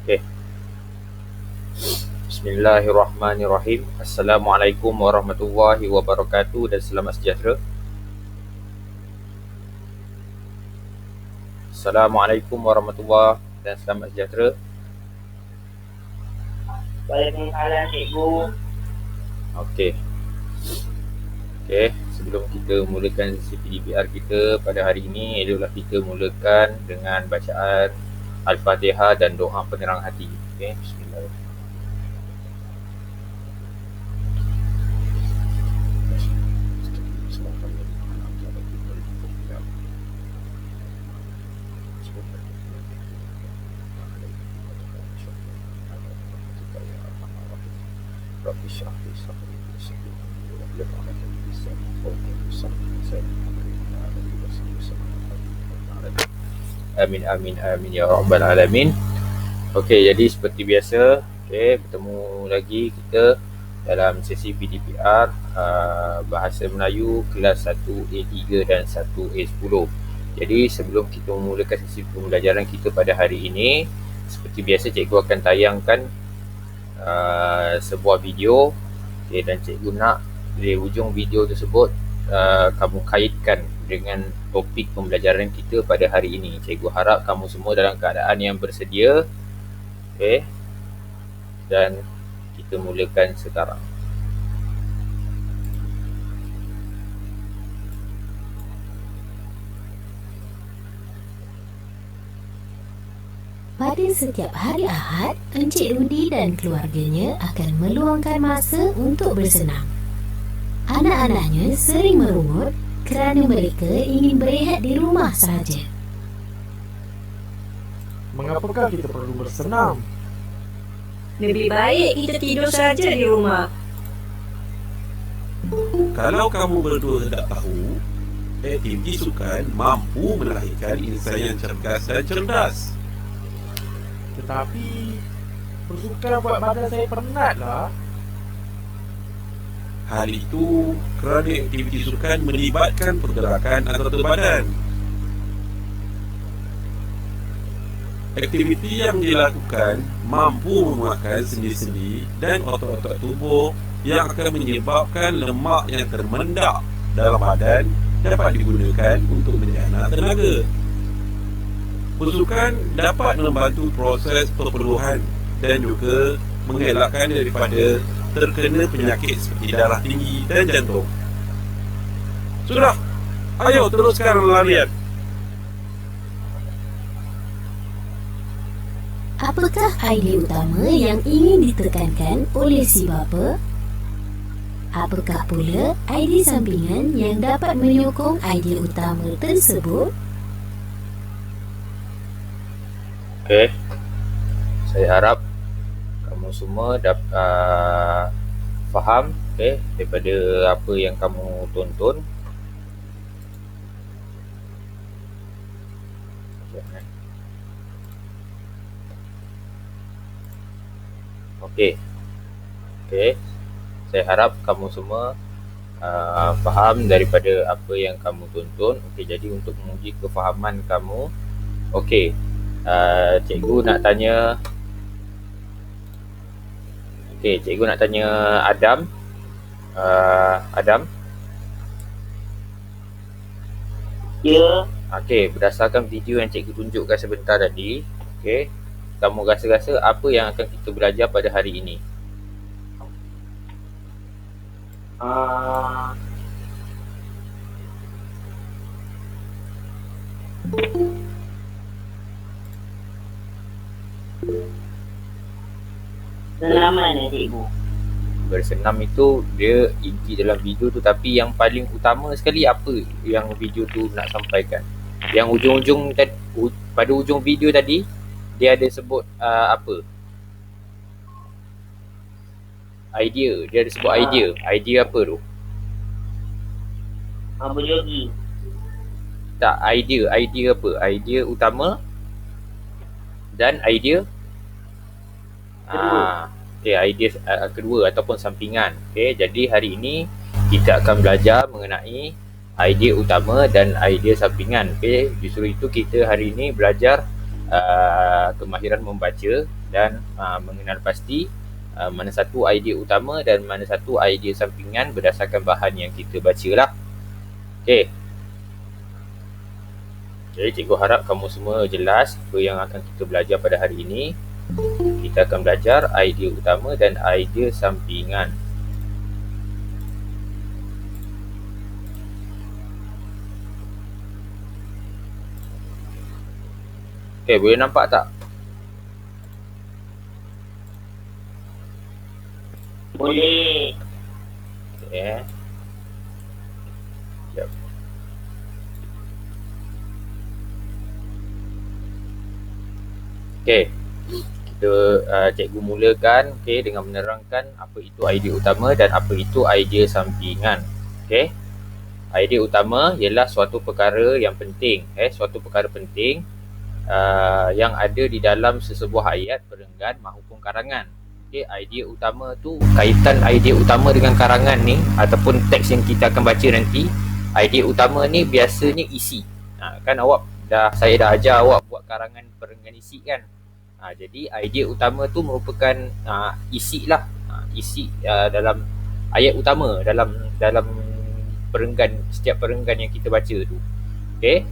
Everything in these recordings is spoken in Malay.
Okey. Bismillahirrahmanirrahim. Assalamualaikum warahmatullahi wabarakatuh dan selamat sejahtera. Assalamualaikum warahmatullahi dan selamat sejahtera. Waalaikumsalam cikgu. Okey. Sebelum kita mulakan sesi PDPR kita pada hari ini, eloklah kita mulakan dengan bacaan Al-Fatihah dan doa penerang hati. Okey, bismillahirrahmanirrahim. Amin amin amin ya rabbal alamin. Okey, jadi seperti biasa, bertemu lagi kita dalam sesi PDPR Bahasa Melayu kelas 1A3 dan 1A10. Jadi sebelum kita memulakan sesi pembelajaran kita pada hari ini, seperti biasa cikgu akan tayangkan sebuah video, dan cikgu nak di ujung video tersebut kamu kaitkan dengan topik pembelajaran kita pada hari ini. Cikgu harap kamu semua dalam keadaan yang bersedia. Dan kita mulakan sekarang. Pada setiap hari Ahad, Encik Rudi dan keluarganya akan meluangkan masa untuk bersenam. Anak-anaknya sering merungut kerana mereka ingin berehat di rumah sahaja. Mengapakah kita perlu bersenam? Lebih baik kita tidur saja di rumah. Kalau kamu berdua hendak tahu, aktiviti sukan mampu melahirkan insan yang cergas dan cerdas. Tetapi bersukan buat badan saya penat lah. Hal itu kerana aktiviti sukan melibatkan pergerakan anggota badan. Aktiviti yang dilakukan mampu menguatkan sendi-sendi dan otot-otot tubuh yang akan menyebabkan lemak yang termendak dalam badan dapat digunakan untuk menjana tenaga. Bersukan dapat membantu proses perpeluhan dan juga mengelakkan daripada terkena penyakit seperti darah tinggi dan jantung. Sudah, ayo teruskan larian. Apakah idea utama yang ingin ditekankan oleh si bapa? Apakah pula idea sampingan yang dapat menyokong idea utama tersebut? Saya harap kamu semua faham daripada apa yang kamu tonton. Saya harap kamu semua faham daripada apa yang kamu tonton. Jadi untuk menguji kefahaman kamu, cikgu nak tanya Adam. Adam. Ya. Berdasarkan video yang cikgu tunjukkan sebentar tadi, kamu rasa-rasa apa yang akan kita belajar pada hari ini? Senaman ya cikgu. Bersenam itu dia inti dalam video tu, tapi yang paling utama sekali apa yang video tu nak sampaikan? Yang ujung-ujung pada ujung video tadi dia ada sebut apa? Idea. Dia ada sebut idea. Idea apa tu? Berjogi. Tak, idea. Idea apa? Idea utama dan idea idea kedua ataupun sampingan. Jadi hari ini kita akan belajar mengenai idea utama dan idea sampingan. Justru itu kita hari ini belajar kemahiran membaca dan mengenal pasti mana satu idea utama dan mana satu idea sampingan berdasarkan bahan yang kita baca lah. Okey. Jadi cikgu harap kamu semua jelas apa yang akan kita belajar pada hari ini. Kita akan belajar idea utama dan idea sampingan. Okey, boleh nampak tak? Boleh. Okey. Sekejap. Okey. Kita cikgu mulakan dengan menerangkan apa itu idea utama dan apa itu idea sampingan. Okey. Idea utama ialah suatu perkara yang penting, suatu perkara penting yang ada di dalam sesebuah ayat, perenggan maupun karangan. Okey, idea utama tu, kaitan idea utama dengan karangan ni ataupun teks yang kita akan baca nanti, idea utama ni biasanya isi. Kan saya dah ajar awak buat karangan perenggan isi kan. Jadi idea utama tu merupakan isi lah, isi dalam ayat utama, dalam perenggan, setiap perenggan yang kita baca tu. Okey.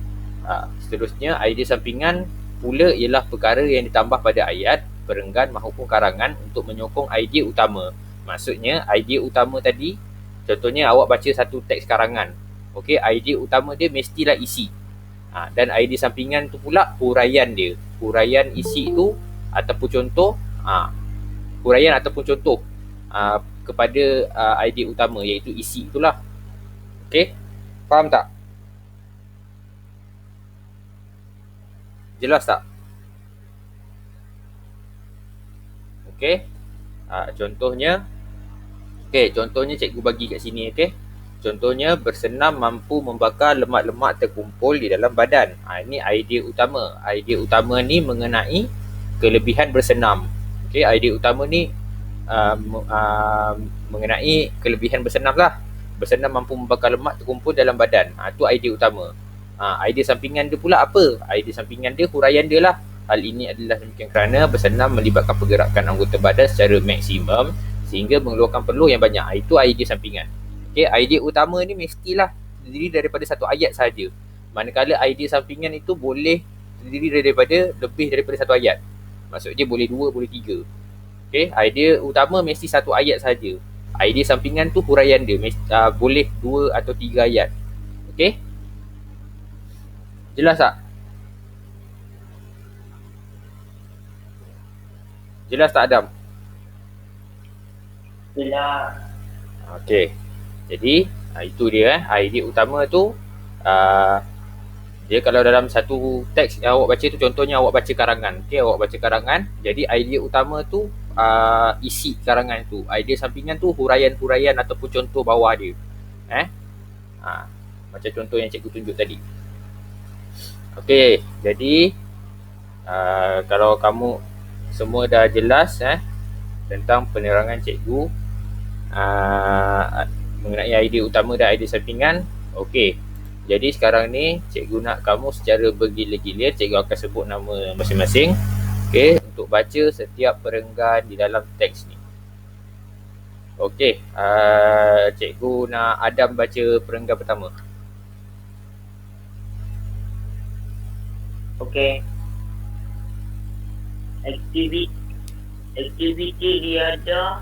Seterusnya idea sampingan pula ialah perkara yang ditambah pada ayat, perenggan maupun karangan untuk menyokong idea utama. Maksudnya idea utama tadi, contohnya awak baca satu teks karangan. Okey, idea utama dia mestilah isi. Dan idea sampingan tu pula huraian dia. Huraian isi tu ataupun contoh, huraian ataupun contoh kepada idea utama, iaitu isi itulah. Okey, faham tak? Jelas tak? Okey. Contohnya cikgu bagi kat sini. Okey. Contohnya, bersenam mampu membakar lemak-lemak terkumpul di dalam badan. Ini idea utama. Idea utama ni mengenai kelebihan bersenam. Okey, idea utama ni mengenai kelebihan bersenam lah. Bersenam mampu membakar lemak terkumpul dalam badan. Itu idea utama. Idea sampingan dia pula apa? Idea sampingan dia, huraian dia lah. Hal ini adalah demikian kerana bersenam melibatkan pergerakan anggota badan secara maksimum sehingga mengeluarkan peluh yang banyak. Itu idea sampingan. Okey, idea utama ni mestilah terdiri daripada satu ayat sahaja. Manakala idea sampingan itu boleh terdiri daripada lebih daripada satu ayat. Maksudnya boleh 2, boleh 3. Okey, idea utama mesti satu ayat sahaja. Idea sampingan tu huraian dia boleh 2 atau 3 ayat. Okey? Jelas tak? Jelas tak, Adam? Jelas. Okey. Jadi, itu dia idea utama tu. Dia kalau dalam satu teks yang awak baca tu, contohnya awak baca karangan. Okey, awak baca karangan. Jadi, idea utama tu isi karangan tu. Idea sampingan tu huraian-huraian ataupun contoh bawah dia. Macam contoh yang cikgu tunjuk tadi. Okey, jadi kalau kamu semua dah jelas tentang penerangan cikgu mengenai idea utama dan idea sampingan. Okey, jadi sekarang ni cikgu nak kamu secara bergila-gila, cikgu akan sebut nama masing-masing, okey, untuk baca setiap perenggan di dalam teks ni. Okey, cikgu nak Adam baca perenggan pertama. Okey. Aktiviti riadah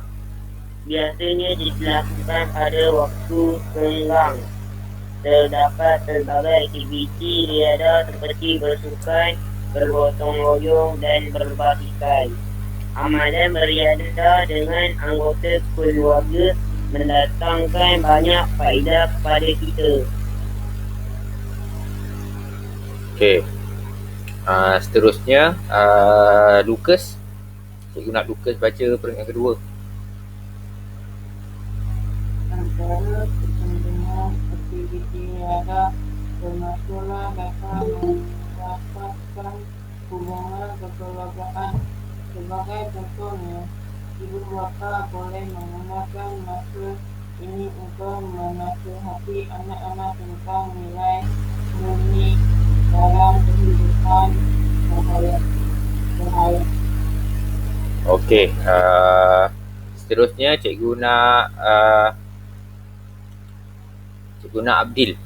biasanya dilakukan pada waktu senggang. Terdapat pelbagai aktiviti riadah seperti bersukan, bergotong royong dan berbasikal. Amalan beriadah dengan anggota keluarga mendatangkan banyak faedah kepada kita. Okey. Seterusnya Lucas. Cikgu nak Lucas baca perenggan kedua. Antara kecenderungan aktiviti riadah termasuklah dapat merapatkan hubungan kekeluargaan. Sebagai contohnya, ibu bapa boleh menggunakan masa ini untuk menasihati anak-anak tentang nilai murni dalam kehidupan berhayat. Okey, seterusnya cikgu nak Abdil.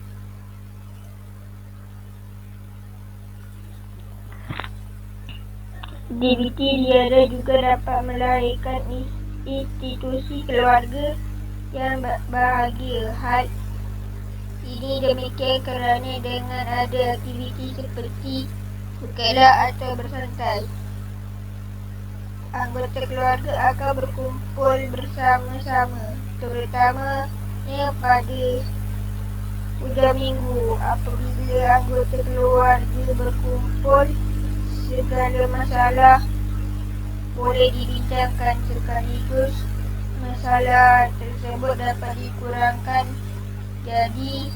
Aktiviti liara juga dapat melahirkan institusi keluarga yang bahagia. Hal ini demikian kerana dengan ada aktiviti seperti berkelak atau bersantai, anggota keluarga akan berkumpul bersama-sama, terutamanya pada hujung minggu. Apabila anggota keluarga berkumpul, segala masalah boleh dibincangkan sekaligus masalah tersebut dapat dikurangkan. Jadi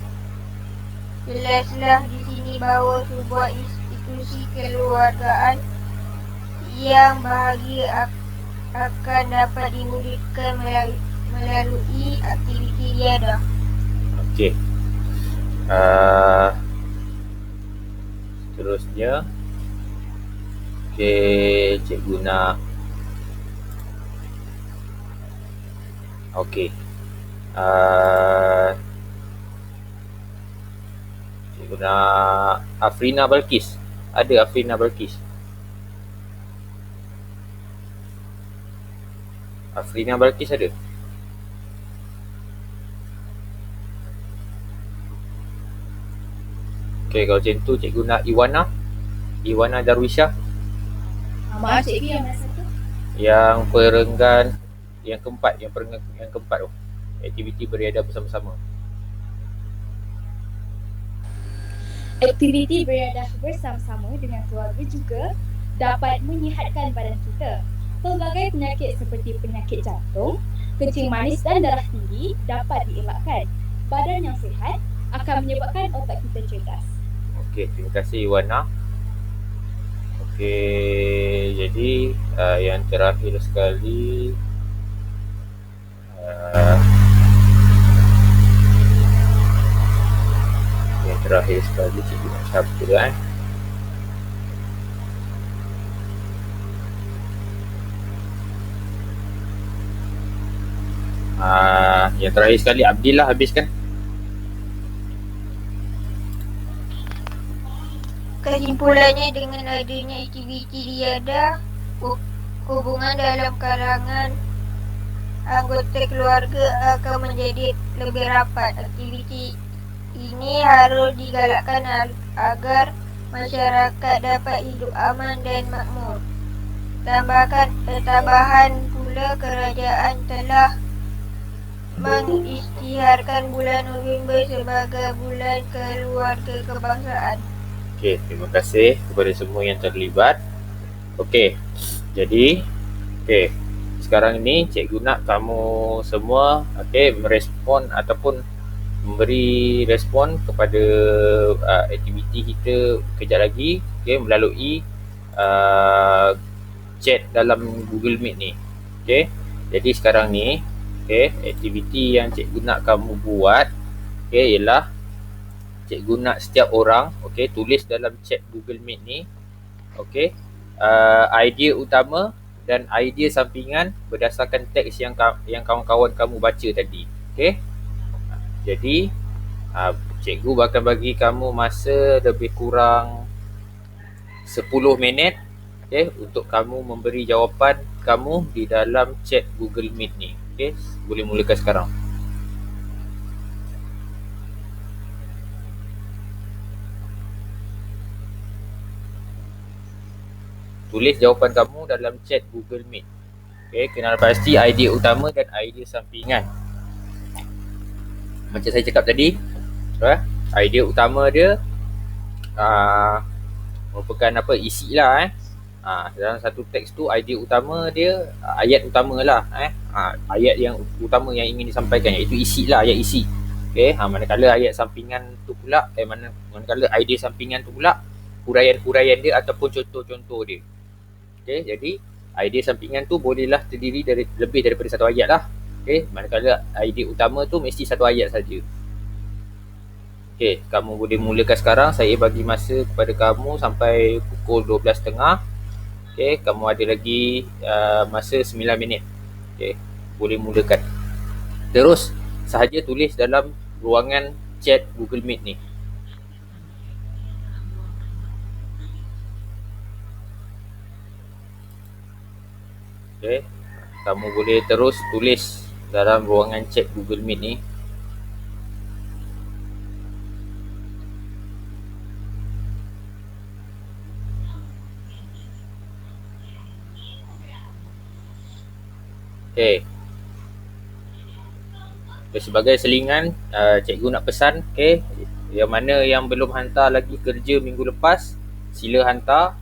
jelaslah di sini bahawa sebuah institusi keluargaan yang bahagia akan dapat diwujudkan melalui aktiviti liara. Okey. Seterusnya, okey, cikgu nak. Okey. Cikgu nak Afrina Balkis. Ada Afrina Balkis? Afrina Balkis ada? Okey, kalau macam tu cikgu nak Iwana Darwisha. Maaf cikgu, yang mana satu? Yang perenggan yang keempat tu. Aktiviti beriadah bersama-sama. Aktiviti beriadah bersama-sama dengan keluarga juga dapat menyihatkan badan kita. Pelbagai penyakit seperti penyakit jantung, kencing manis dan darah tinggi dapat dielakkan. Badan yang sihat akan menyebabkan otak kita cerdas. Okey, terima kasih Iwana. Okey, jadi yang terakhir sekali cikgu nak siapa kan? Yang terakhir sekali Abdil lah, habiskan. Kesimpulannya, dengan adanya aktiviti liada, hubungan dalam kalangan anggota keluarga akan menjadi lebih rapat. Aktiviti ini harus digalakkan agar masyarakat dapat hidup aman dan makmur. Tambahan pula, kerajaan telah mengisytiharkan bulan November sebagai bulan keluarga kebangsaan. Okey, terima kasih kepada semua yang terlibat. Okey, jadi sekarang ni cikgu nak kamu semua merespon ataupun memberi respon kepada aktiviti kita kejap lagi, melalui chat dalam Google Meet ni. Okey, jadi sekarang ni aktiviti yang cikgu nak kamu buat ialah cikgu nak setiap orang tulis dalam chat Google Meet ni idea utama dan idea sampingan berdasarkan teks yang kawan-kawan kamu baca tadi. Okey. Jadi cikgu akan bagi kamu masa lebih kurang 10 minit untuk kamu memberi jawapan kamu di dalam chat Google Meet ni. Okey, boleh mulakan sekarang. Tulis jawapan kamu dalam chat Google Meet. Okey, kenal pasti idea utama dan idea sampingan. Macam saya cakap tadi, idea utama dia merupakan isi lah. Dalam satu teks tu idea utama dia ayat utama lah. Ayat yang utama yang ingin disampaikan, iaitu isi lah, ayat isi. Okey, manakala ayat sampingan tu pula manakala idea sampingan tu pula huraian-huraian dia ataupun contoh-contoh dia. Okey, jadi idea sampingan tu bolehlah terdiri dari lebih daripada satu ayat lah. Okey, manakala idea utama tu mesti satu ayat saja. Okey, kamu boleh mulakan sekarang. Saya bagi masa kepada kamu sampai pukul 12.30 Okey, kamu ada lagi masa 9 minit. Okey, boleh mulakan. Terus sahaja tulis dalam ruangan chat Google Meet ni. Okey, kamu boleh terus tulis dalam ruangan chat Google Meet ni. Okey. Sebagai selingan, cikgu nak pesan, okey, yang mana yang belum hantar lagi kerja minggu lepas, sila hantar.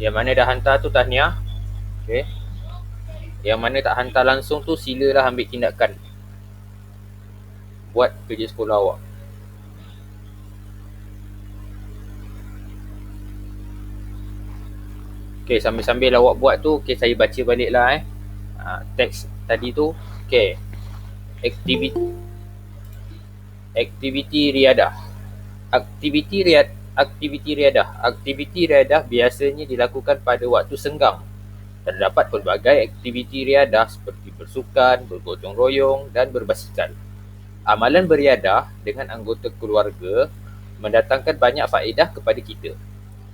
Yang mana dah hantar tu tahniah. Okey. Yang mana tak hantar langsung tu silalah ambil tindakan. Buat kerja sekolah awak. Okey, sambil-sambil awak buat tu, okey, saya baca balik lah teks tadi tu. Okey. Aktiviti riadah. Aktiviti riadah biasanya dilakukan pada waktu senggang. Terdapat pelbagai aktiviti riadah seperti bersukan, bergotong royong dan berbasikal. Amalan beriadah dengan anggota keluarga mendatangkan banyak faedah kepada kita.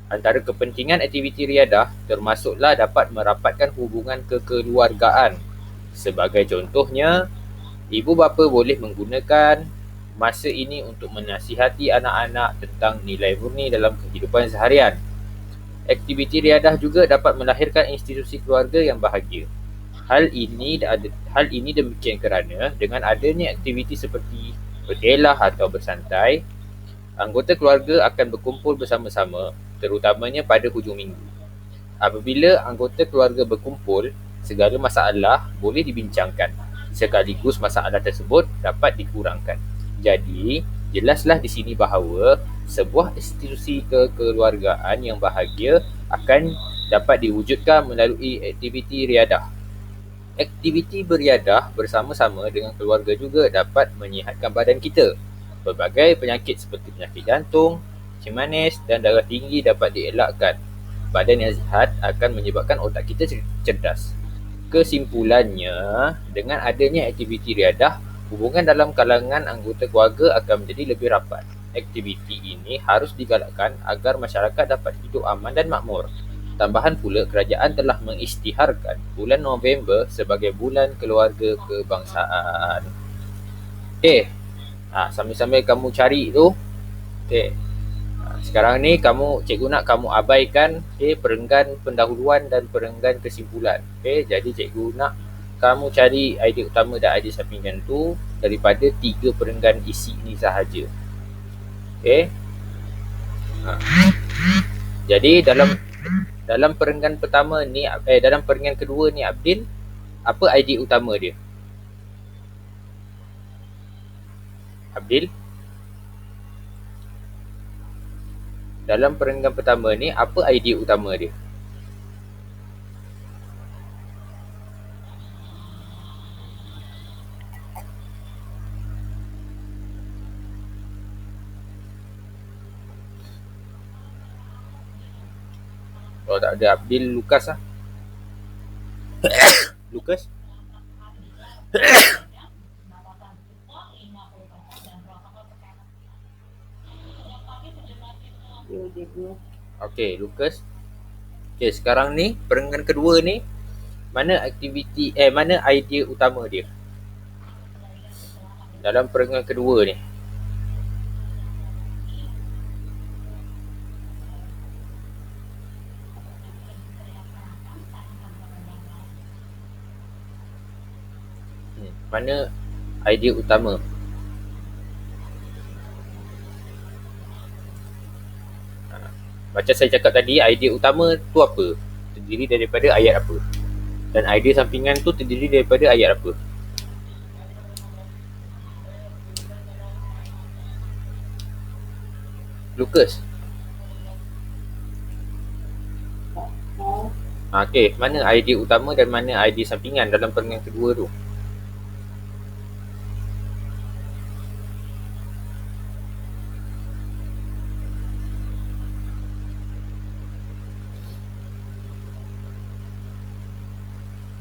Antara kepentingan aktiviti riadah termasuklah dapat merapatkan hubungan kekeluargaan. Sebagai contohnya, ibu bapa boleh menggunakan masa ini untuk menasihati anak-anak tentang nilai murni dalam kehidupan seharian. Aktiviti riadah juga dapat melahirkan institusi keluarga yang bahagia. Hal ini demikian kerana dengan adanya aktiviti seperti berkelah atau bersantai, anggota keluarga akan berkumpul bersama-sama, terutamanya pada hujung minggu. Apabila anggota keluarga berkumpul, segala masalah boleh dibincangkan, sekaligus masalah tersebut dapat dikurangkan. Jadi, jelaslah di sini bahawa sebuah institusi kekeluargaan yang bahagia akan dapat diwujudkan melalui aktiviti riadah. Aktiviti beriadah bersama-sama dengan keluarga juga dapat menyihatkan badan kita. Pelbagai penyakit seperti penyakit jantung, kencing manis dan darah tinggi dapat dielakkan. Badan yang sihat akan menyebabkan otak kita cerdas. Kesimpulannya, dengan adanya aktiviti riadah, hubungan dalam kalangan anggota keluarga akan menjadi lebih rapat. Aktiviti ini harus digalakkan agar masyarakat dapat hidup aman dan makmur. Tambahan pula, kerajaan telah mengisytiharkan bulan November sebagai bulan keluarga kebangsaan. Okey. Sambil-sambil kamu cari tu. Okey. Sekarang ni cikgu nak kamu abaikan perenggan pendahuluan dan perenggan kesimpulan. Okey, jadi cikgu nak kamu cari idea utama dan idea sampingan tu daripada 3 perenggan isi ni sahaja. Okey. Jadi dalam perenggan pertama ni, dalam perenggan kedua ni Abdin, apa idea utama dia? Abdil? Dalam perenggan pertama ni, apa idea utama dia? Kalau tak ada Abdil, Lukas lah. Lukas? Okey, Lukas. Okey, sekarang ni perenggan kedua ni, mana mana idea utama dia? Dalam perenggan kedua ni. Mana idea utama? Macam saya cakap tadi, idea utama tu apa? Terdiri daripada ayat apa? Dan idea sampingan tu terdiri daripada ayat apa? Lukas? Okey, mana idea utama dan mana idea sampingan dalam perenggan kedua tu?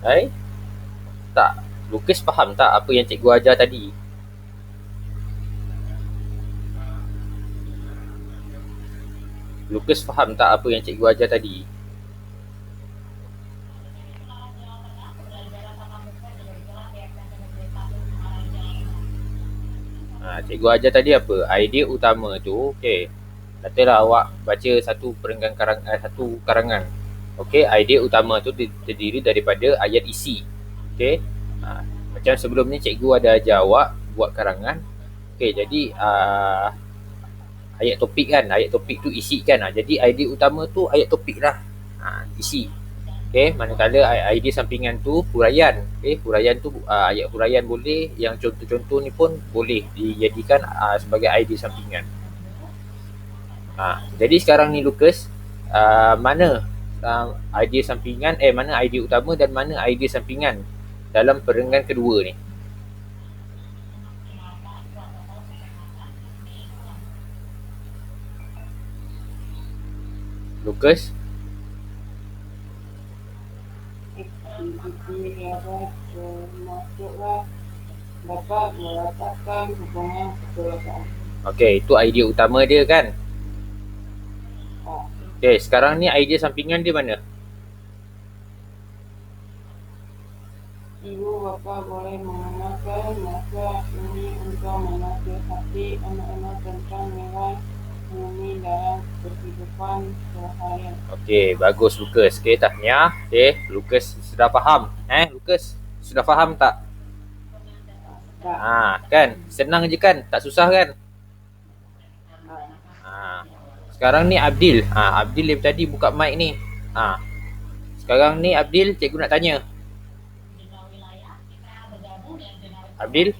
Hai? Tak. Lukas faham tak apa yang cikgu ajar tadi? Lukas faham tak apa yang cikgu ajar tadi? Cikgu ajar tadi apa? Idea utama tu, okey. Katalah awak baca satu karangan. Okey, idea utama tu terdiri daripada ayat isi. Okey. Macam sebelum ni cikgu ada ajar awak buat karangan. Okey, jadi ayat topik kan, ayat topik tu isi kan. Jadi idea utama tu ayat topik lah. Isi. Okey, manakala idea sampingan tu huraian. Okey, huraian tu ayat huraian boleh, yang contoh-contoh ni pun boleh dijadikan sebagai idea sampingan. Jadi sekarang ni Lukas, mana idea sampingan, mana idea utama dan mana idea sampingan dalam perenggan kedua ni? Lukas? Aktiviti riadah termasuklah dapat meletakkan hubungan kekeluargaan. Okey, itu idea utama dia kan? Okey, sekarang ni idea sampingan dia mana? Ibu bapa boleh menggunakan masa ini untuk menasihati anak-anak tentang nilai umum dalam kehidupan seharian. Okey, bagus Lukas. Okey, tahniah. Okey, Lukas sudah faham. Lukas sudah faham tak? Kan? Senang je kan? Tak susah kan? Sekarang ni Abdil. Abdil yang tadi buka mic ni. Sekarang ni Abdil, cikgu nak tanya. Abdil?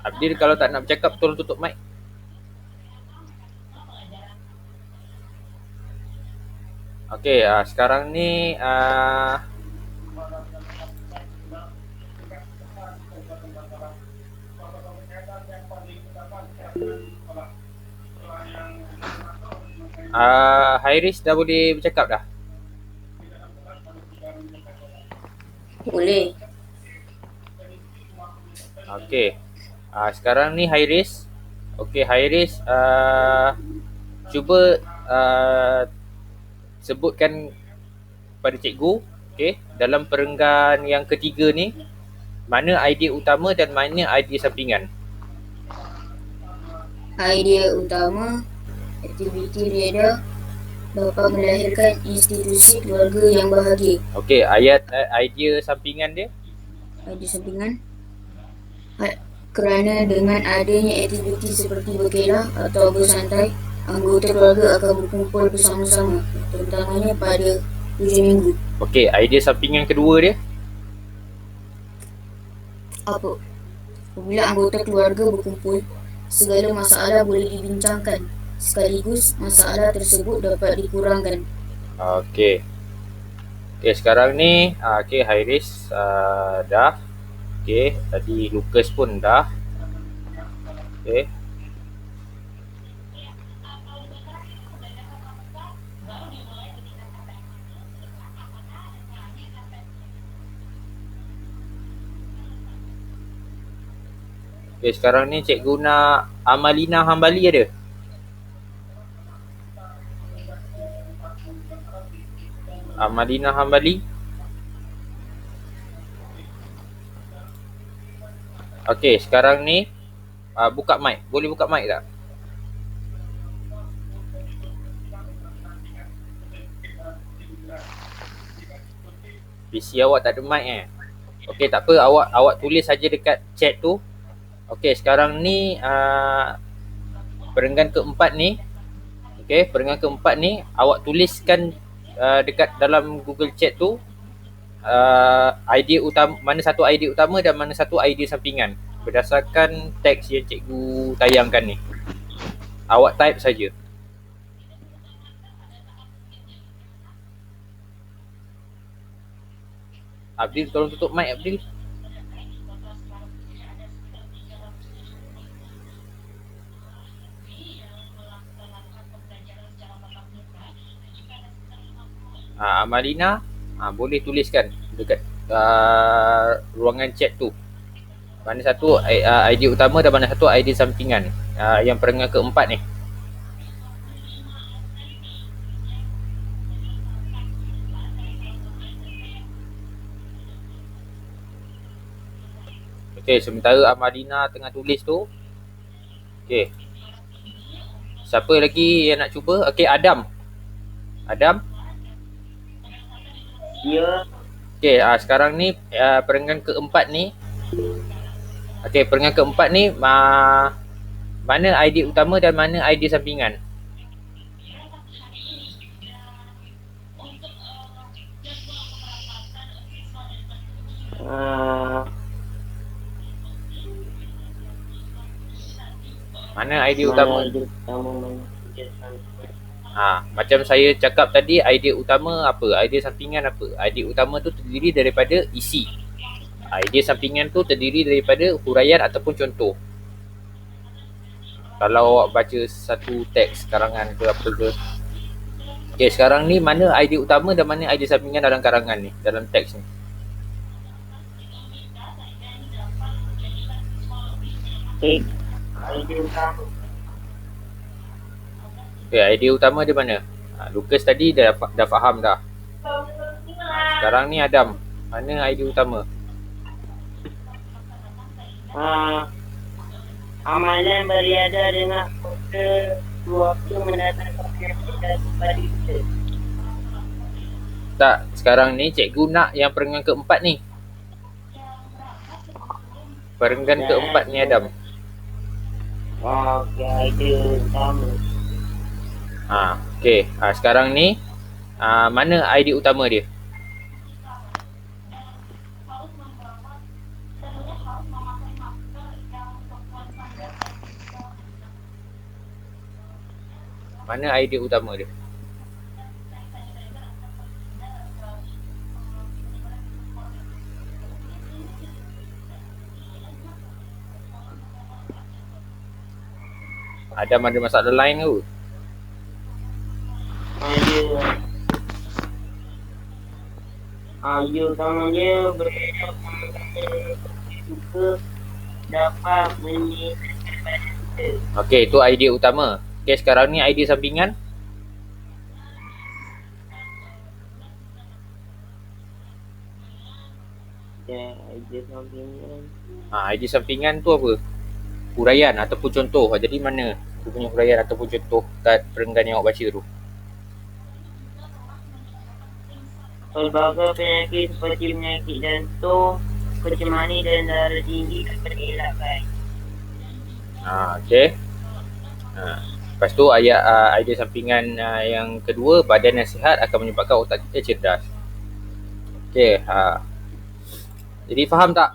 Abdil kalau tak nak bercakap tolong tutup mic. Okey, sekarang ni Hairis dah boleh bercakap dah? Boleh. Okey. Sekarang ni Hairis. Okey, Hairis cuba sebutkan pada cikgu, okey, dalam perenggan yang ketiga ni mana idea utama dan mana idea sampingan? Idea utama, aktiviti riadah dapat melahirkan institusi keluarga yang bahagia. Okey, idea sampingan dia? Idea sampingan, kerana dengan adanya aktiviti seperti berkelah atau bersantai, anggota keluarga akan berkumpul bersama-sama, terutamanya pada hujung minggu. Okey, idea sampingan kedua dia? Apa? Apabila anggota keluarga berkumpul, segala masalah boleh dibincangkan, sekaligus masalah tersebut dapat dikurangkan. Okey. Okey, sekarang ni okey, Hairis dah. Okey, tadi Lukas pun dah. Okey. Okey, sekarang ni cikgu nak Amalina Hambali ada? Amalina Hambali? Okey, sekarang ni buka mic. Boleh buka mic tak? PC awak tak ada mic Okey, tak apa, awak tulis saja dekat chat tu. Okey, sekarang ni perenggan keempat ni. Okey, perenggan keempat ni awak tuliskan dekat dalam Google Chat tu idea utama, mana satu idea utama dan mana satu idea sampingan berdasarkan teks yang cikgu tayangkan ni. Awak type saja. Abdil, tolong tutup mic Abdil. Amalina, boleh tuliskan dekat ruangan chat tu. Mana satu idea utama dan mana satu idea sampingan. Yang perangan keempat ni. Okey, sementara Amalina tengah tulis tu. Okey. Siapa lagi yang nak cuba? Okey, Adam. Adam? Ya. Okey, sekarang ni perangan keempat ni. Okey, perangan keempat ni mana idea utama dan mana idea sampingan? Mana idea utama? Macam saya cakap tadi, idea utama apa? Idea sampingan apa? Idea utama tu terdiri daripada isi. Idea sampingan tu terdiri daripada huraian ataupun contoh. Kalau awak baca satu teks karangan ke apa ke. Okey, sekarang ni mana idea utama dan mana idea sampingan dalam karangan ni, dalam teks ni? Idea utama dia mana? Lucas tadi dah faham dah. Sekarang ni Adam, mana idea utama? Amalan beriadah dengan kota waktu mendatangkan kepada kita. Tak, sekarang ni cikgu nak yang perangan keempat ni. Perangan keempat ni Adam. Okey, idea utama. Okey, sekarang ni mana idea utama dia? Mana idea utama dia? Adam ada masalah lain ke? Idea utamanya beredar suka dapat menyehatkan kepada kita. Okey, itu idea utama. Okey, sekarang ni idea sampingan. Idea sampingan. Idea sampingan tu apa? Huraian ataupun contoh. Jadi mana tu punya huraian ataupun contoh kat perenggan yang awak baca tu? Pelbagai penyakit seperti penyakit jantung, kecemasan dan darah tinggi dapat dielakkan. Okey. Lepas tu idea sampingan yang kedua, badan yang sihat akan menyebabkan otak kita cerdas. Okey, jadi faham tak?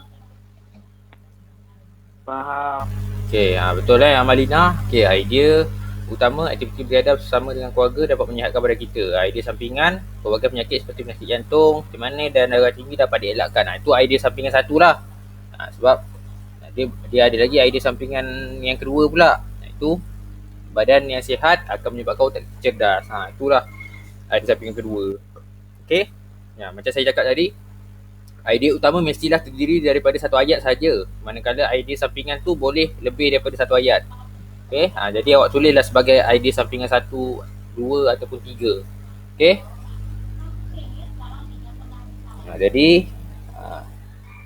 Faham. Okey, betul Amalina. Okey, idea utama, aktiviti beradab bersama dengan keluarga dapat menyihatkan badan kita. Idea sampingan, pelbagai penyakit seperti penyakit jantung, kecemasan dan darah tinggi dapat dielakkan. Itu idea sampingan satu lah. Sebab dia ada lagi idea sampingan yang kedua pula. Itu badan yang sihat akan menyebabkan otak cerdas. Itulah idea sampingan kedua. Okey. Macam saya cakap tadi, idea utama mestilah terdiri daripada satu ayat saja. Manakala idea sampingan tu boleh lebih daripada satu ayat. Okey. Jadi awak tulislah sebagai idea sampingan 1, 2 ataupun 3. Okey. Jadi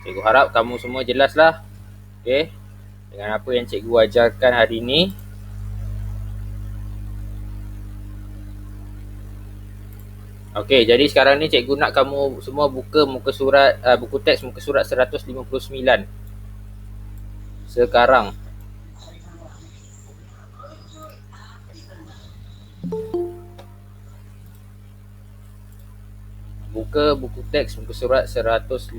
cikgu harap kamu semua jelaslah. Okey. Dengan apa yang cikgu ajarkan hari ni. Okey, jadi sekarang ni cikgu nak kamu semua buka muka surat buku teks muka surat 159. Sekarang. Buka buku teks muka surat 159.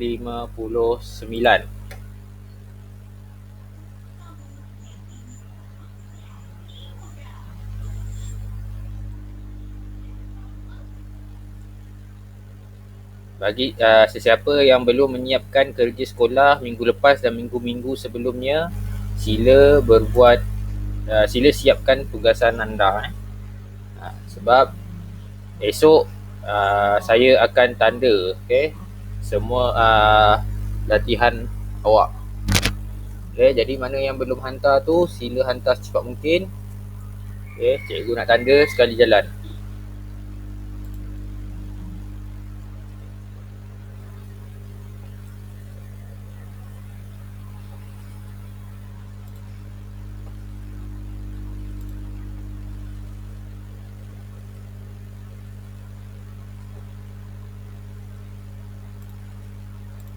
Bagi sesiapa yang belum menyiapkan kerja sekolah minggu lepas dan minggu-minggu sebelumnya, sila siapkan tugasan anda. Sebab esok saya akan tanda semua latihan awak. Jadi mana yang belum hantar tu sila hantar secepat mungkin. Cikgu nak tanda sekali jalan.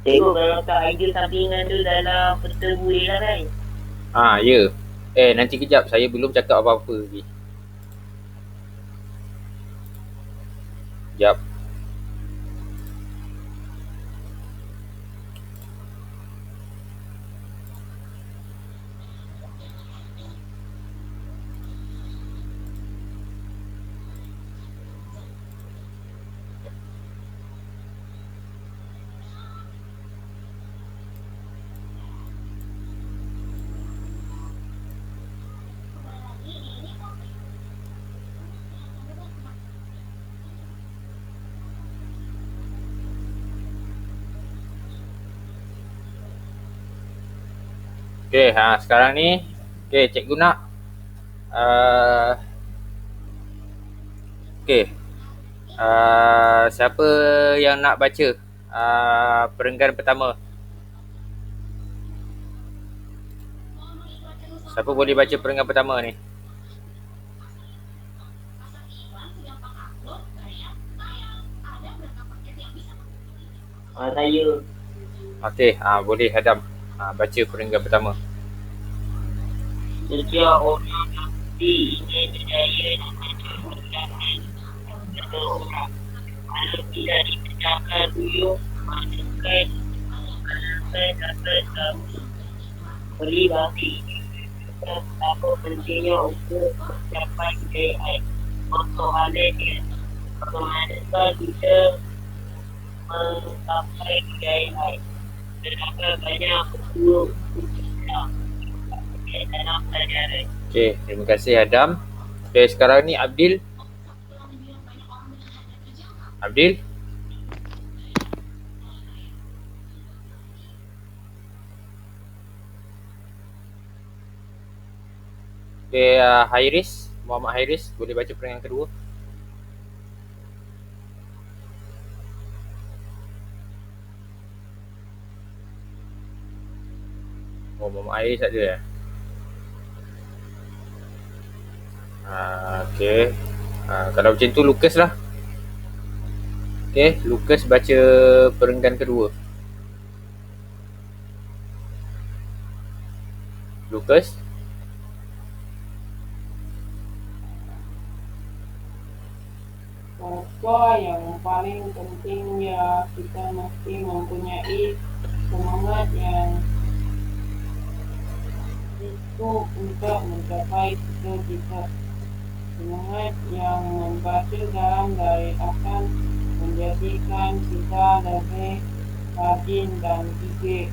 Cikgu kalau tak idea sampingan tu dalam peta boleh lah kan? Ya. Nanti kejap, saya belum cakap apa-apa lagi. Kejap. Sekarang ni cikgu nak siapa yang nak baca perenggan pertama? Siapa boleh baca perenggan pertama ni? Saya. Boleh Adam baca perenggan pertama. Setiap orang mesti ingin berjaya seseorang. Kalau tidak dipecahkan duyung, manusia dapat bagi betapa pentingnya untuk mencapai kejayaan. Persoalannya, bagaimana kita mencapai kejayaan? Berapa banyak buku dalam pelajaran. Terima kasih Adam. Sekarang ni Abdil. Hairis, Muhammad Hairis boleh baca perenggan kedua? Muhammad Hairis ada. Kalau macam tu Lukas lah. Lukas baca perenggan kedua. Lukas. Maka yang paling penting ya kita mesti mempunyai semangat yang itu untuk mencapai cita-cita. Semangat yang membaca dalam dari akan menjadikan kita lebih rajin dan gigih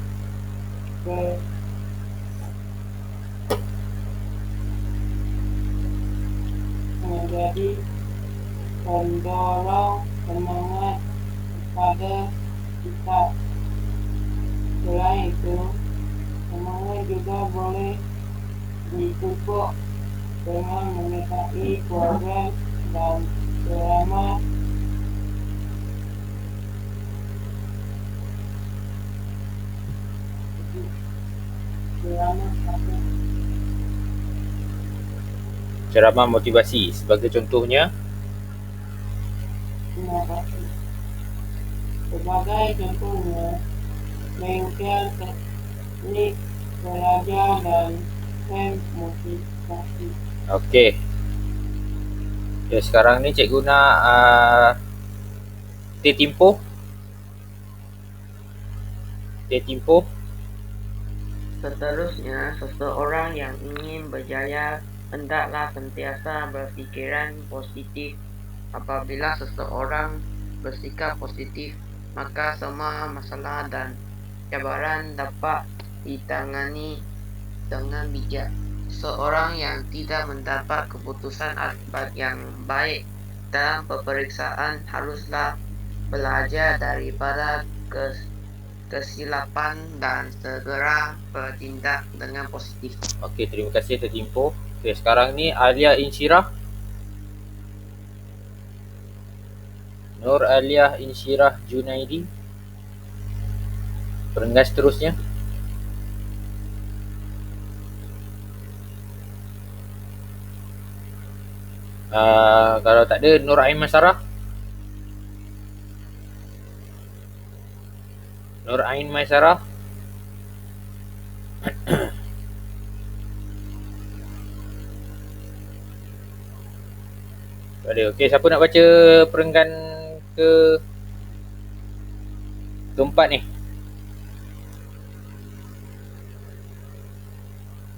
menjadi pendorong semangat kepada kita. Selain itu, semangat juga boleh dipupuk dengan menyertai program dan drama ceramah motivasi sebagai contohnya. Sebagai contohnya, bengkel teknik belajar dan camp motivasi. Sekarang ni cikgu nak Tempo. Seterusnya, seseorang yang ingin berjaya hendaklah sentiasa berfikiran positif. Apabila seseorang bersikap positif, maka semua masalah dan cabaran dapat ditangani dengan bijak. Seorang yang tidak mendapat keputusan akibat yang baik dalam peperiksaan haruslah belajar daripada kesilapan dan segera bertindak dengan positif. Okey, terima kasih atas info. Okey, sekarang ni Alia Insyirah. Nur Alia Insyirah Junaidi. Perenggan seterusnya. Kalau tak ada, Nur Aiman Sarah. Nur Ain Maisarah. Ada. Okey, siapa nak baca perenggan keempat ni?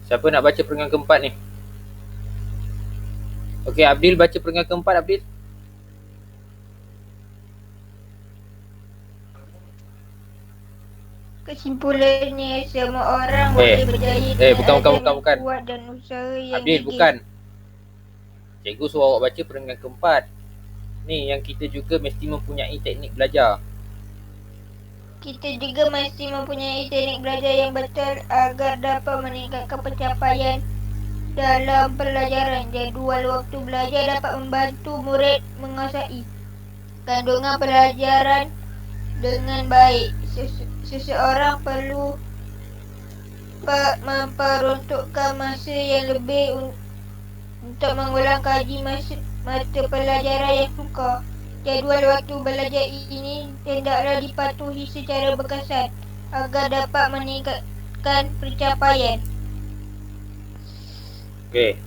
Siapa nak baca perenggan keempat ni? Okey, Abdil baca perenggan keempat, Abdil. Kesimpulannya, semua orang boleh berjaya bukan. kuat dan usaha yang Abdil, bukan. Cikgu suruh awak baca perenggan keempat. Ni yang kita juga mesti mempunyai teknik belajar. Kita juga mesti mempunyai teknik belajar yang betul agar dapat meningkatkan pencapaian dalam pelajaran. Jadual waktu belajar dapat membantu murid menguasai kandungan pelajaran dengan baik. Seseorang perlu memperuntukkan masa yang lebih untuk mengulang kaji mata pelajaran yang sukar. Jadual waktu belajar ini hendaklah dipatuhi secara berkesan agar dapat meningkatkan pencapaian. Okey.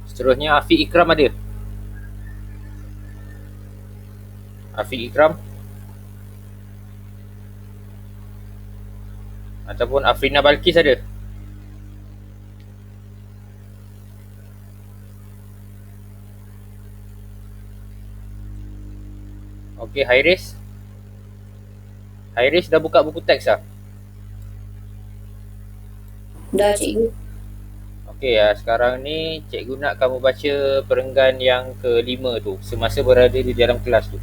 Seterusnya Afiq Ikram ada? Afiq Ikram ataupun Afrina Balkis ada? Okey, Hairis dah buka buku teks dah? Dah, cikgu. Okey, sekarang ni cikgu nak kamu baca perenggan yang kelima tu, semasa berada di dalam kelas tu.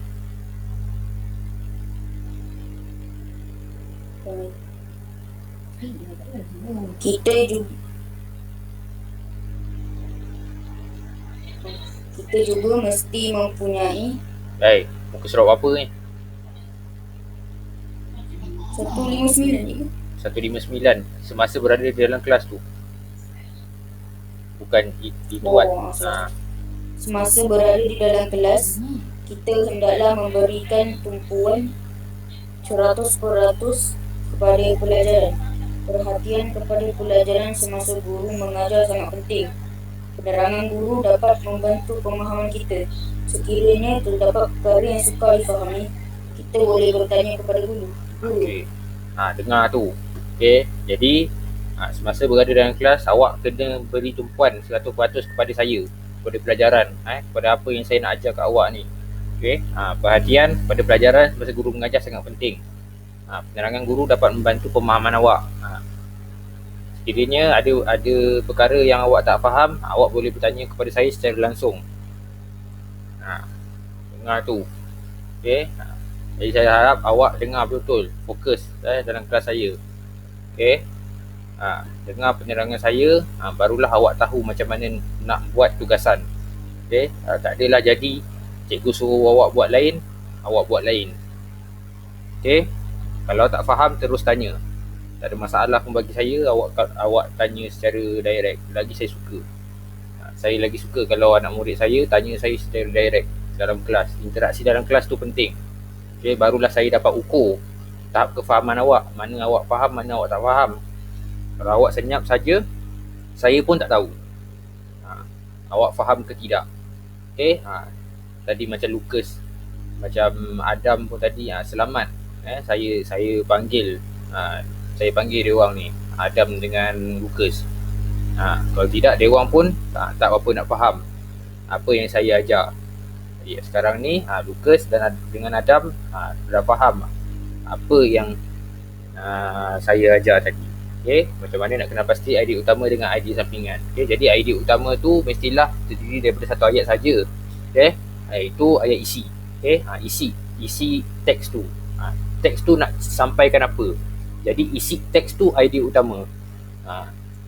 Kita juga mesti mempunyai Muka surat apa ni? 159 159 semasa berada di dalam kelas tu. Bukan dibuat. Semasa berada di dalam kelas, kita hendaklah memberikan tumpuan 100% kepada pelajaran. Perhatian kepada pelajaran semasa guru mengajar sangat penting. Penerangan guru dapat membantu pemahaman kita. Sekiranya terdapat perkara yang sukar difahami, kita boleh bertanya kepada guru. Okey. Dengar tu. Okey, jadi semasa berada dalam kelas, awak kena beri tumpuan 100% kepada saya, kepada pelajaran, kepada apa yang saya nak ajar kat awak ni. Okey, perhatian pada pelajaran semasa guru mengajar sangat penting. Penerangan guru dapat membantu pemahaman awak. Sekiranya ada perkara yang awak tak faham, awak boleh bertanya kepada saya secara langsung. Dengar tu. Okey. Jadi saya harap awak dengar betul-betul, fokus dalam kelas saya. Okey. Dengar penerangan saya, barulah awak tahu macam mana nak buat tugasan. Okey. Tak adalah jadi cikgu suruh awak buat lain, awak buat lain. Okey. Kalau tak faham terus tanya. Tak ada masalah pun bagi saya, awak tanya secara direct. Lagi saya suka. Saya lagi suka kalau anak murid saya tanya saya secara direct dalam kelas. Interaksi dalam kelas tu penting. Okey, barulah saya dapat ukur tahap kefahaman awak. Mana awak faham, mana awak tak faham. Kalau awak senyap saja, saya pun tak tahu awak faham ke tidak. Okey, tadi macam Lucas, macam Adam pun tadi, selamat. Saya panggil dia orang ni, Adam dengan Lucas. Kalau tidak, dia orang pun tak apa nak faham apa yang saya ajar. Jadi sekarang ni Lucas dan dengan Adam dah faham apa yang saya ajar tadi. Okey, macam mana nak kenal pasti ID utama dengan ID sampingan. Okey, jadi ID utama tu mestilah terdiri daripada satu ayat saja. Okey, iaitu ayat isi. Okey, isi teks tu. Teks tu nak sampaikan apa. Jadi isi teks tu ID utama.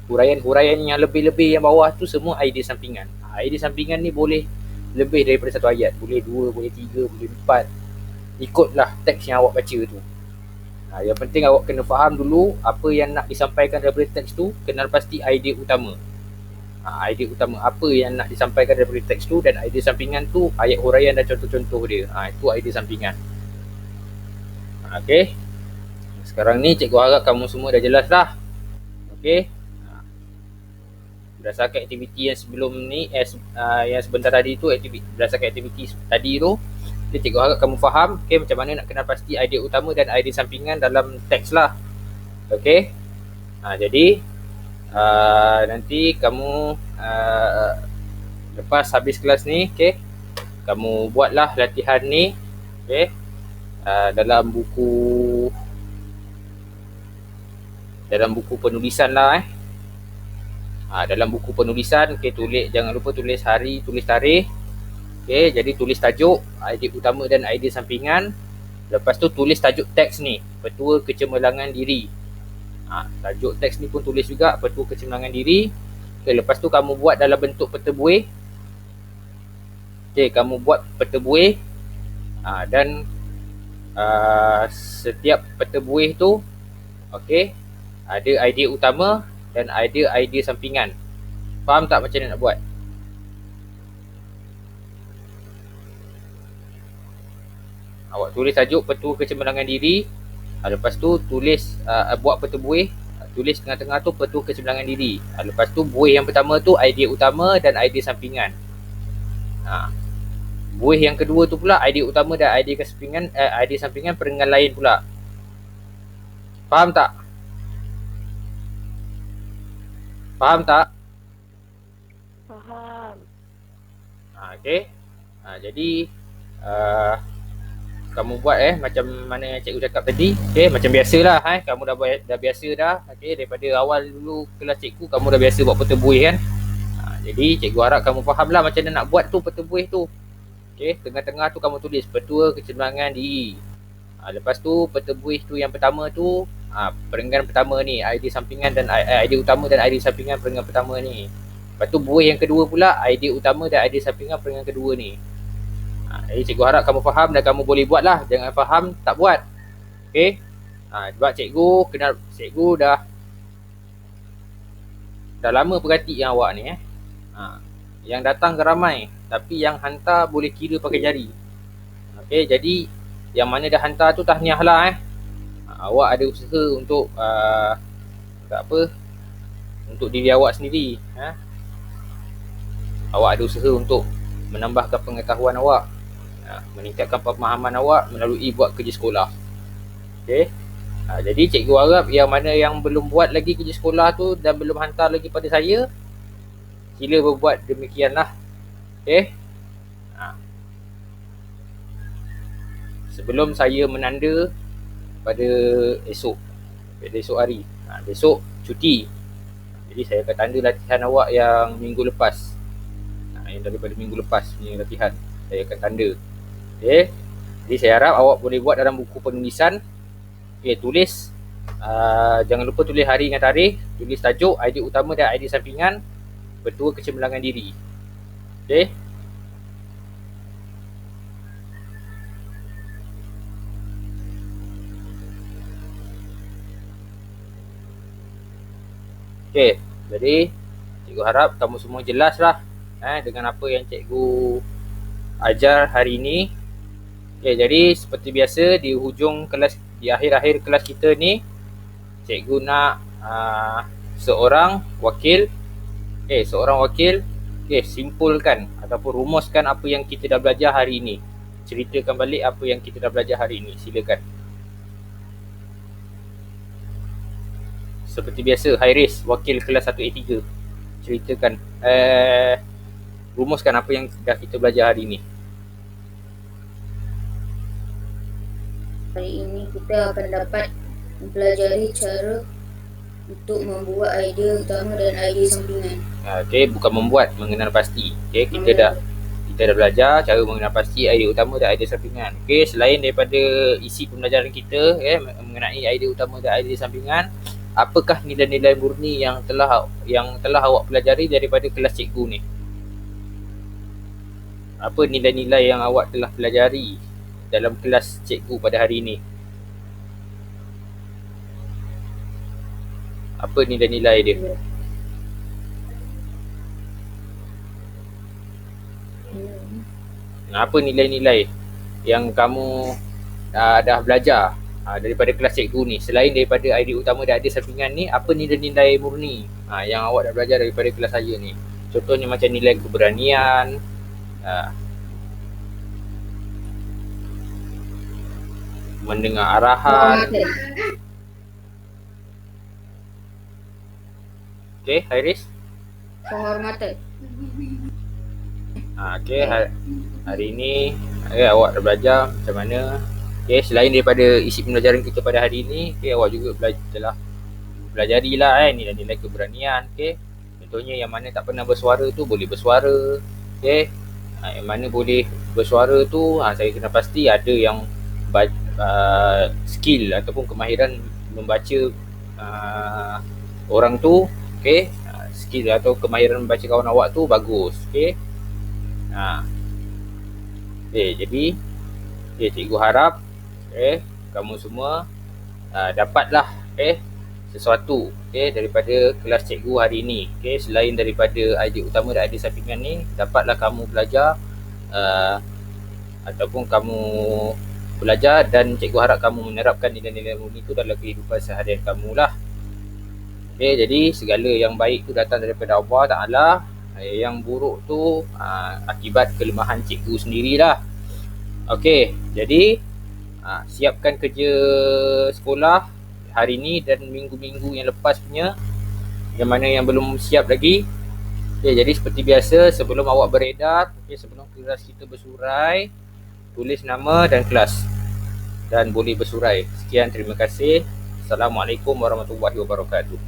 Huraian-huraian yang lebih-lebih yang bawah tu semua ID sampingan. ID sampingan ni boleh lebih daripada satu ayat. Boleh 2, boleh 3, boleh 4. Ikutlah teks yang awak baca tu. Yang penting awak kena faham dulu apa yang nak disampaikan daripada teks tu, kenal pasti idea utama. Idea utama apa yang nak disampaikan daripada teks tu, dan idea sampingan tu ayat huraian dan contoh-contoh dia. Itu idea sampingan. Okey. Sekarang ni cikgu harap kamu semua dah jelas lah. Okey. Berdasarkan aktiviti yang sebelum ni, yang sebentar tadi tu, berdasarkan aktiviti tadi tu, cikgu harap kamu faham macam mana nak kenal pasti idea utama dan idea sampingan dalam teks lah. Okey. Jadi nanti kamu lepas habis kelas ni, kamu buatlah latihan ni, dalam buku penulisan lah. Dalam buku penulisan, tulis, jangan lupa tulis hari, tulis tarikh. Jadi tulis tajuk, idea utama dan idea sampingan. Lepas tu tulis tajuk teks ni, petua kecemerlangan diri. Tajuk teks ni pun tulis juga, petua kecemerlangan diri. Lepas tu kamu buat dalam bentuk peta buih. Kamu buat peta buih. Dan setiap peta buih tu, ada idea utama dan idea sampingan. Faham tak macam mana nak buat? Awak tulis tajuk petua kecemerlangan diri. Lepas tu tulis, buat peta buih. Tulis tengah-tengah tu petua kecemerlangan diri. Lepas tu buih yang pertama tu idea utama dan idea sampingan. Buih yang kedua tu pula idea utama dan idea sampingan perengan lain pula. Faham tak? Faham tak? Faham. Okey. Jadi kamu buat macam mana yang cikgu cakap tadi. Macam biasalah kamu dah biasa dah. Daripada awal dulu kelas cikgu kamu dah biasa buat peta buih kan. Jadi cikgu harap kamu fahamlah macam mana nak buat tu peta buih tu. Tengah-tengah tu kamu tulis petua kecemerlangan diri. Lepas tu peta buih tu yang pertama tu, perenggan pertama ni, idea sampingan dan idea utama dan idea sampingan perenggan pertama ni. Lepas tu buih yang kedua pula, idea utama dan idea sampingan perenggan kedua ni. Jadi cikgu harap kamu faham dan kamu boleh buat lah. Jangan faham tak buat. Sebab cikgu dah lama perhati yang awak ni. Yang datang ramai, tapi yang hantar boleh kira pakai jari. Jadi yang mana dah hantar tu tahniah lah. Awak ada usaha untuk untuk diri awak sendiri. Awak ada usaha untuk menambahkan pengetahuan awak, meningkatkan pemahaman awak melalui buat kerja sekolah. Jadi cikgu harap yang mana yang belum buat lagi kerja sekolah tu dan belum hantar lagi pada saya, sila berbuat demikianlah. Sebelum saya menanda pada esok hari, besok cuti. Jadi saya akan tanda latihan awak yang minggu lepas, yang daripada minggu lepas punya latihan saya akan tanda. Jadi saya harap awak boleh buat dalam buku penulisan. Tulis, jangan lupa tulis hari dengan tarikh, tulis tajuk, idea utama dan idea sampingan, petua kecemerlangan diri. Jadi cikgu harap kamu semua jelas lah dengan apa yang cikgu ajar hari ini. Jadi seperti biasa di hujung kelas, di akhir-akhir kelas kita ni, cikgu nak seorang wakil simpulkan ataupun rumuskan apa yang kita dah belajar hari ini. Ceritakan balik apa yang kita dah belajar hari ini. Silakan. Seperti biasa, Hairis, wakil kelas 1A3, ceritakan, rumuskan apa yang dah kita belajar hari ini. Hari ini kita akan dapat mempelajari cara untuk membuat idea utama dan idea sampingan. Okey, bukan membuat, mengenal pasti. Okey, kita dah belajar cara mengenal pasti idea utama dan idea sampingan. Okey, selain daripada isi pembelajaran kita mengenai idea utama dan idea sampingan, apakah nilai-nilai murni yang telah awak pelajari daripada kelas cikgu ni? Apa nilai-nilai yang awak telah pelajari dalam kelas cikgu pada hari ini? Apa nilai-nilai dia? Apa nilai-nilai yang kamu dah belajar daripada kelas cikgu ni? Selain daripada idea utama dan idea sampingan ni, apa nilai-nilai murni yang awak dah belajar daripada kelas saya ni? Contohnya macam nilai keberanian, mendengar arahan. Okey, Hairis? Penghormatan. Okey, hari ini awak dah belajar macam mana. Okey, selain daripada isi pembelajaran kita pada hari ini, awak juga telah belajarilah nilai-nilai keberanian. Okey, contohnya yang mana tak pernah bersuara tu boleh bersuara. Okey, yang mana boleh bersuara tu saya kena pasti ada yang skill ataupun kemahiran membaca orang tu. Okey, skill atau kemahiran membaca kawan awak tu bagus. Okey. Jadi cikgu harap kamu semua dapatlah sesuatu daripada kelas cikgu hari ini. Selain daripada idea utama dan idea sampingan ni, dapatlah kamu belajar ataupun kamu belajar dan cikgu harap kamu menerapkan nilai-nilai murni itu dalam kehidupan seharian kamu lah. Jadi segala yang baik tu datang daripada Allah Ta'ala, yang buruk tu akibat kelemahan cikgu sendirilah. Okey, jadi siapkan kerja sekolah hari ni dan minggu-minggu yang lepas punya, yang mana yang belum siap lagi. Jadi seperti biasa, sebelum awak beredar, sebelum kelas kita bersurai, tulis nama dan kelas dan boleh bersurai. Sekian, terima kasih. Assalamualaikum warahmatullahi wabarakatuh.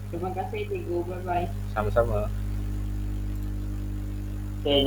Terima kasih cikgu. Bye-bye. Sama-sama. Okay,